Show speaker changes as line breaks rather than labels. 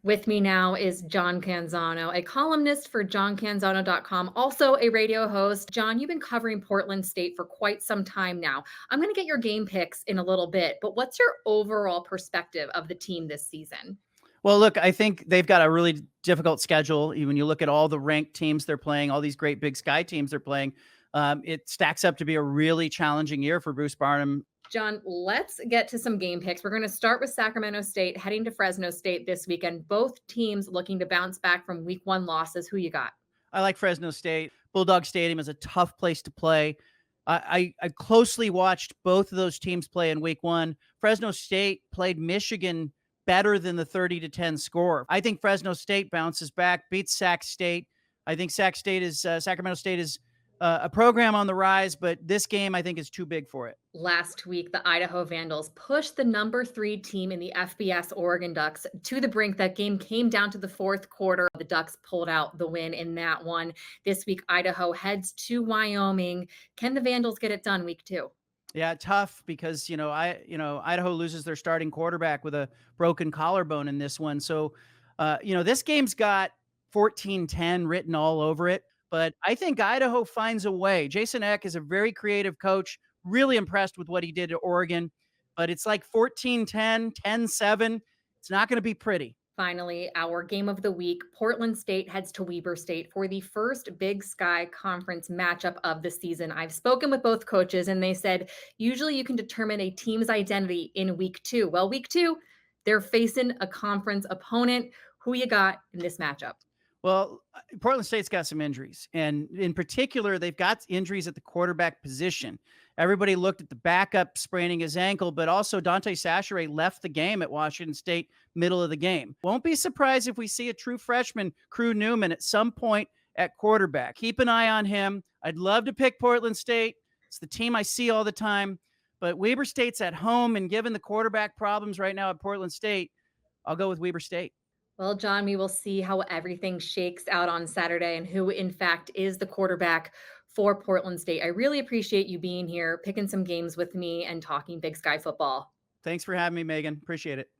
With me now is John Canzano, a columnist for johncanzano.com, also a radio host. John, you've been covering Portland State for quite some time now. I'm going to get your game picks in a little bit, but what's your overall perspective of the team this season?
Well, look, I think they've got a really difficult schedule. When you look at all the ranked teams they're playing, all these great Big Sky teams they're playing, it stacks up to be a really challenging year for Bruce Barnum.
John, let's get to some game picks. We're going to start with Sacramento State heading to Fresno State this weekend. Both teams looking to bounce back from week one losses. Who you got?
I like Fresno State. Bulldog Stadium is a tough place to play. I closely watched both of those teams play in week one. Fresno State played Michigan better than the 30-10 score. I think Fresno State bounces back, beats Sac State. I think Sacramento State is a program on the rise, but this game I think is too big for it.
Last week, the Idaho Vandals pushed the number 3 team in the FBS Oregon Ducks to the brink. That game came down to the fourth quarter. The Ducks pulled out the win in that one. This week, Idaho heads to Wyoming. Can the Vandals get it done week 2?
Yeah, tough because Idaho loses their starting quarterback with a broken collarbone in this one. So, this game's got 14-10 written all over it. But I think Idaho finds a way. Jason Eck is a very creative coach. Really impressed with what he did at Oregon. But it's like 14-10, 10-7. It's not going to be pretty.
Finally, our game of the week, Portland State heads to Weber State for the first Big Sky Conference matchup of the season. I've spoken with both coaches, and they said usually you can determine a team's identity in week 2. Well, week 2, they're facing a conference opponent. Who you got in this matchup?
Well, Portland State's got some injuries, and in particular, they've got injuries at the quarterback position. Everybody looked at the backup spraining his ankle, but also Dante Sacheret left the game at Washington State middle of the game. Won't be surprised if we see a true freshman, Crew Newman, at some point at quarterback. Keep an eye on him. I'd love to pick Portland State. It's the team I see all the time, but Weber State's at home, and given the quarterback problems right now at Portland State, I'll go with Weber State.
Well, John, we will see how everything shakes out on Saturday and who, in fact, is the quarterback for Portland State. I really appreciate you being here, picking some games with me, and talking Big Sky football.
Thanks for having me, Megan. Appreciate it.